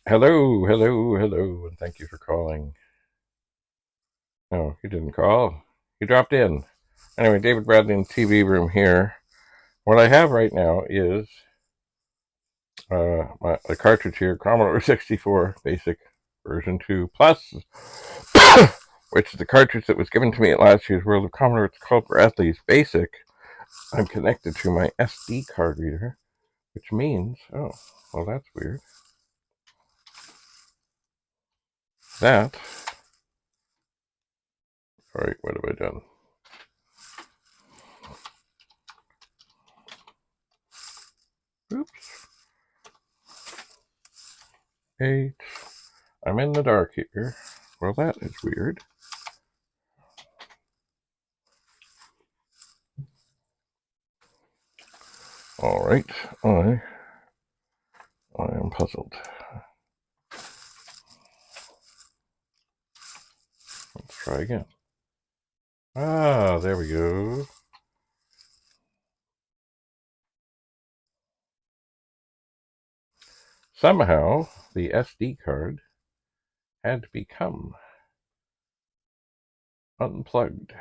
Hello, hello, hello, and thank you for calling. No, you didn't call. You dropped in. Anyway, David Bradley in the TV room here. What I have right now is the cartridge here, Commodore 64 Basic version 2 Plus, which is the cartridge that was given to me at last year's World of Commodore. It's called Bradley's Basic. I'm connected to my SD card reader, which means, oh, well, that's weird. That, all right, what have I done? Oops. 8. I'm in the dark here. Well, that is weird. All right, I am puzzled. Let's try again. Ah, there we go. Somehow, the SD card had become unplugged.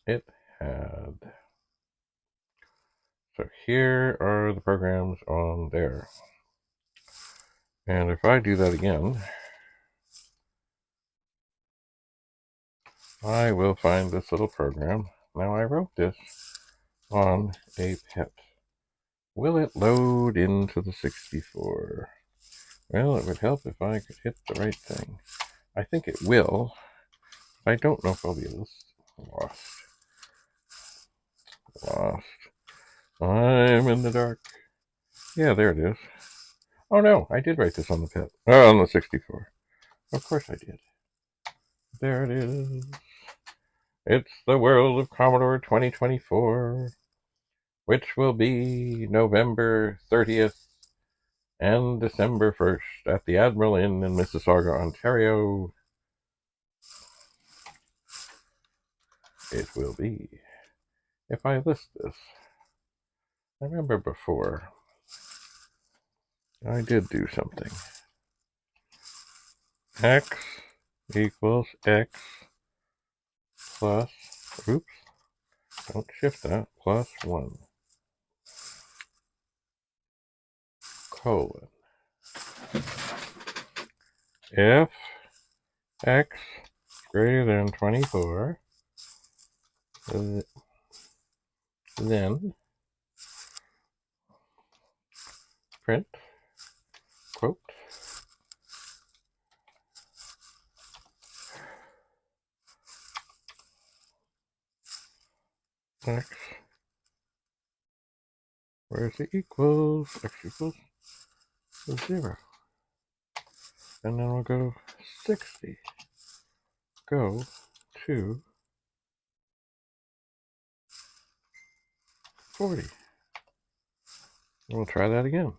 It had. So here are the programs on there. And if I do that again, I will find this little program. Now I wrote this on a PET. Will it load into the 64? Well, it would help if I could hit the right thing. I think it will. I don't know if I'll be able to. Lost. I'm in the dark. Yeah, there it is. Oh no, I did write this on the PET. Oh, on the 64. Of course I did. There it is. It's the World of Commodore 2024, which will be November 30th and December 1st at the Admiral Inn in Mississauga, Ontario. It will be. If I list this, I remember before I did do something. X equals X plus, oops, don't shift that, plus 1, colon. If X greater than 24, then print, quote, X, where's the equals? X equals 0. And then we'll go 60. Go to 40. We'll try that again.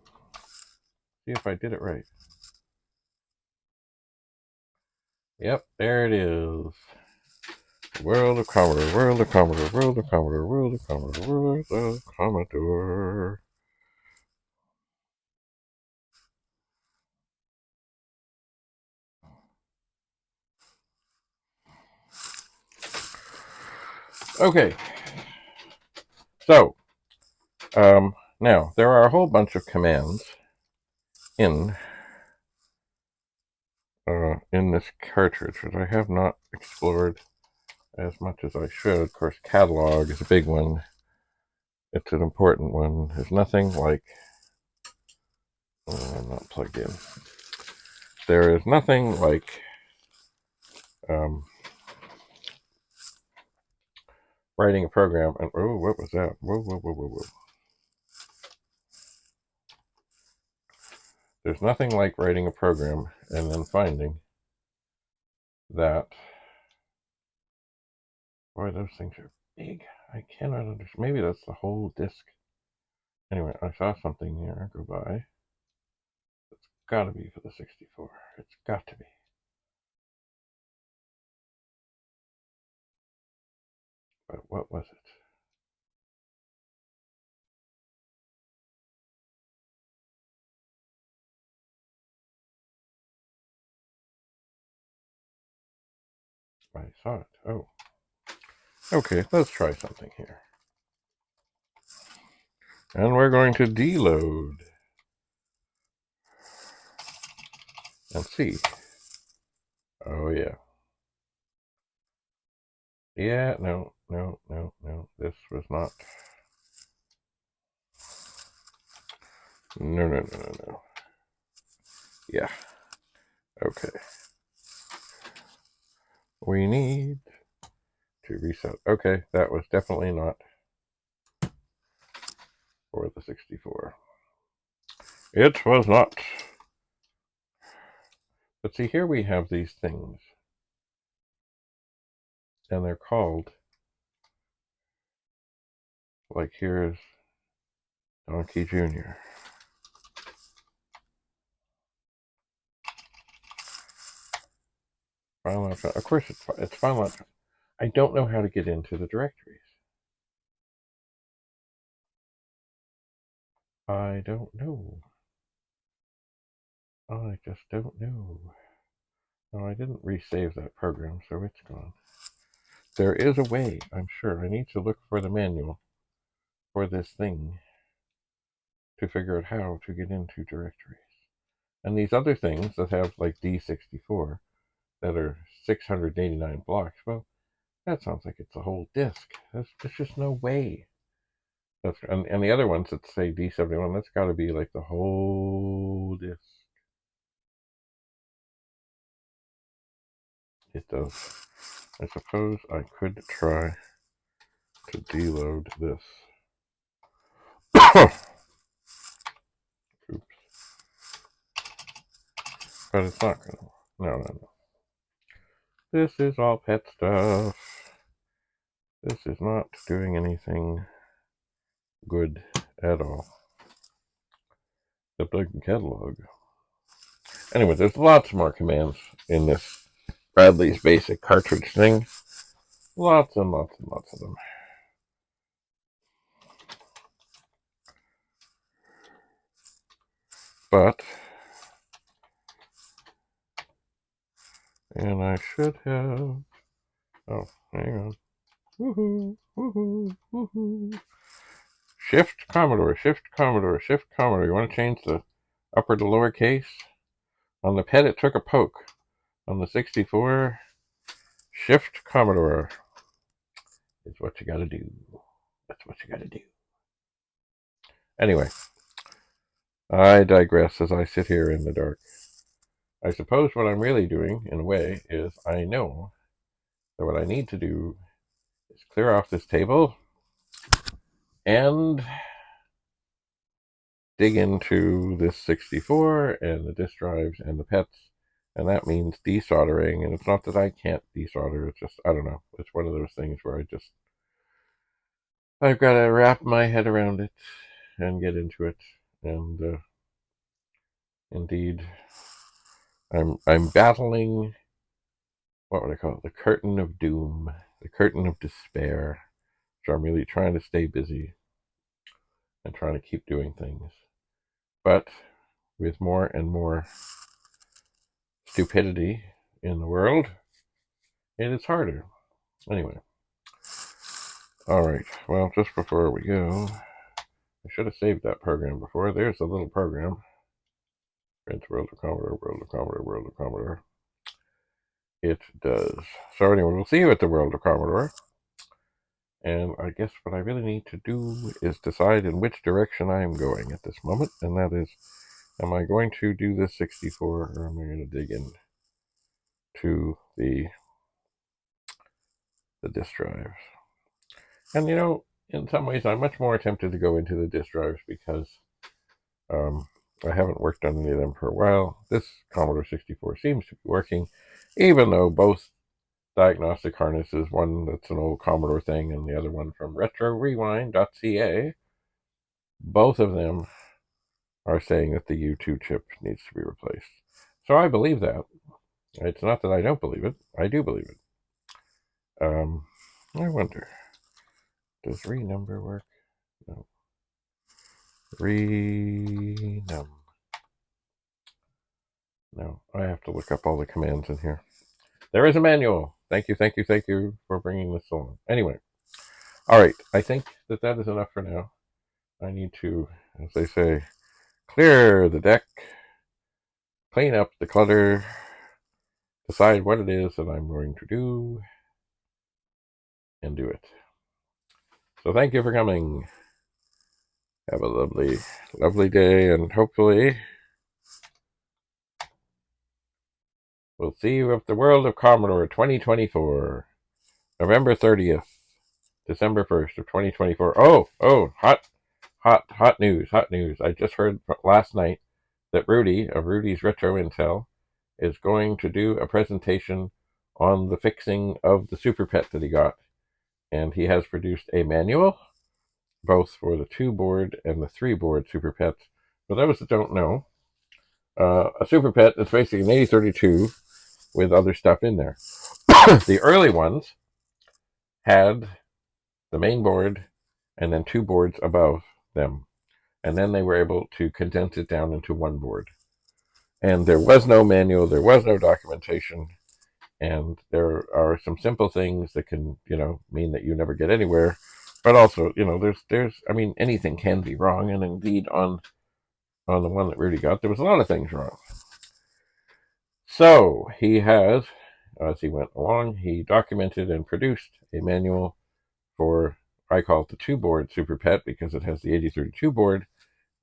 See if I did it right. Yep, there it is. World of Commodore, World of Commodore, World of Commodore, World of Commodore, World of Commodore. Okay, so now there are a whole bunch of commands in this cartridge that I have not explored as much as I should. Of course, catalog is a big one. It's an important one. There's nothing like. Oh, I'm not plugged in. There is nothing like um, writing a program and oh, what was that? Whoa, whoa, whoa, whoa, whoa. There's nothing like writing a program and then finding that. Boy, those things are big. I cannot understand. Maybe that's the whole disk. Anyway, I saw something here go by. It's gotta be for the 64. It's got to be. But what was it? I saw it. Oh. Okay, let's try something here. And we're going to deload. And see. Oh, yeah. Yeah, no. This was not. No. Yeah. Okay. We need to reset. Okay, that was definitely not for the 64. It was not. But see, here we have these things. And they're called, like here's Donkey Jr. File out. Of course, it's file out. I don't know how to get into the directories. I don't know. I just don't know. No, I didn't resave that program, so it's gone. There is a way, I'm sure. I need to look for the manual for this thing to figure out how to get into directories. And these other things that have like D64 that are 689 blocks, well, that sounds like it's a whole disk. There's just no way. And the other ones that say D71, that's got to be like the whole disk. It does. I suppose I could try to deload this. Oops. But it's not going to. No. This is all pet stuff. This is not doing anything good at all. The big catalog. Anyway, there's lots more commands in this Bradley's basic cartridge thing. Lots and lots of them. But, and I should have. Oh, hang on. Woohoo. Shift Commodore. You want to change the upper to lowercase? On the pet, it took a poke. On the 64, Shift Commodore is what you got to do. That's what you got to do. Anyway, I digress as I sit here in the dark. I suppose what I'm really doing, in a way, is I know that what I need to do is clear off this table and dig into this 64 and the disk drives and the pets, and that means de-soldering. And it's not that I can't de-solder, it's just, I don't know, it's one of those things where I've got to wrap my head around it and get into it. And indeed, I'm battling, what would I call it, the curtain of doom, the curtain of despair. So I'm really trying to stay busy and trying to keep doing things. But with more and more stupidity in the world, it is harder. Anyway. Alright, well, just before we go, I should have saved that program before. There's a little program. It's World of Commodore. It does. So anyway, we'll see you at the World of Commodore. And I guess what I really need to do is decide in which direction I am going at this moment. And that is, am I going to do this 64 or am I going to dig in to the disk drives? And in some ways, I'm much more tempted to go into the disk drives because I haven't worked on any of them for a while. This Commodore 64 seems to be working, even though both diagnostic harnesses, one that's an old Commodore thing and the other one from retrorewind.ca, both of them are saying that the U2 chip needs to be replaced. So I believe that. It's not that I don't believe it. I do believe it. I wonder, does renumber work? No. Renum. No, I have to look up all the commands in here. There is a manual. Thank you, thank you, thank you for bringing this along. Anyway, all right. I think that that is enough for now. I need to, as they say, clear the deck, clean up the clutter, decide what it is that I'm going to do, and do it. So thank you for coming. Have a lovely, lovely day, and hopefully we'll see you at the World of Commodore 2024, November 30th, December 1st of 2024. Oh, hot news, hot news. I just heard last night that Rudy of Rudy's Retro Intel is going to do a presentation on the fixing of the Super Pet that he got. And he has produced a manual, both for the 2-board and the 3-board Super Pets. For those that don't know, a Super Pet is basically an 8032 with other stuff in there. The early ones had the main board and then 2 boards above them. And then they were able to condense it down into 1 board. And there was no manual, there was no documentation, and there are some simple things that can, mean that you never get anywhere. But also, I mean, anything can be wrong, and indeed on the one that Rudy got, there was a lot of things wrong. So he has, as he went along, he documented and produced a manual for, I call it the 2-board Super Pet because it has the 8032 board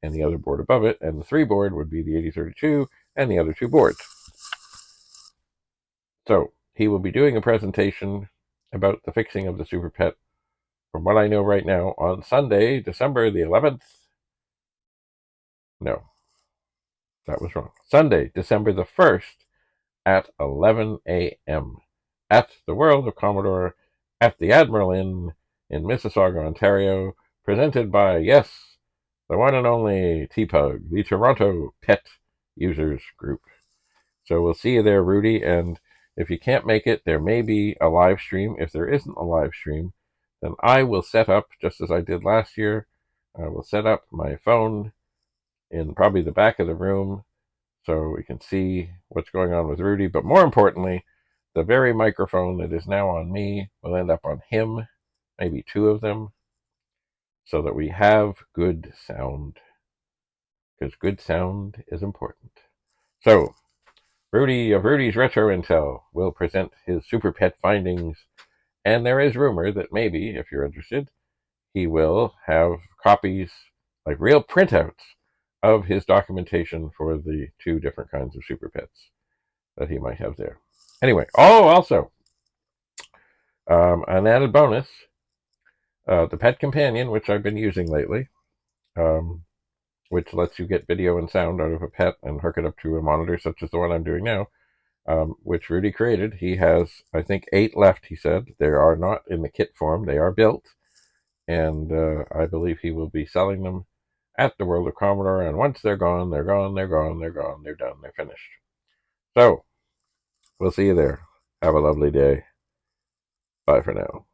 and the other board above it, and the 3-board would be the 8032 and the other 2 boards. So he will be doing a presentation about the fixing of the Super Pet, from what I know right now, on Sunday, December the 11th. No, that was wrong. Sunday, December the 1st at 11 a.m. at the World of Commodore at the Admiral Inn in Mississauga, Ontario, presented by, yes, the one and only T-Pug, the Toronto Pet Users Group. So we'll see you there, Rudy, and if you can't make it, there may be a live stream. If there isn't a live stream, then I will set up, just as I did last year, I will set up my phone in probably the back of the room so we can see what's going on with Rudy. But more importantly, the very microphone that is now on me will end up on him, maybe 2 of them, so that we have good sound, because good sound is important. So Rudy of Rudy's Retro Intel will present his Super Pet findings, and there is rumor that maybe, if you're interested, he will have copies, like real printouts, of his documentation for the 2 different kinds of Super Pets that he might have there. Anyway, also, an added bonus, the Pet Companion, which I've been using lately, which lets you get video and sound out of a pet and hook it up to a monitor such as the one I'm doing now, which Rudy created. He has, I think, 8 left, he said. They are not in the kit form. They are built. And I believe he will be selling them at the World of Commodore. And once they're gone, they're gone, they're gone, they're gone, they're done, they're finished. So, we'll see you there. Have a lovely day. Bye for now.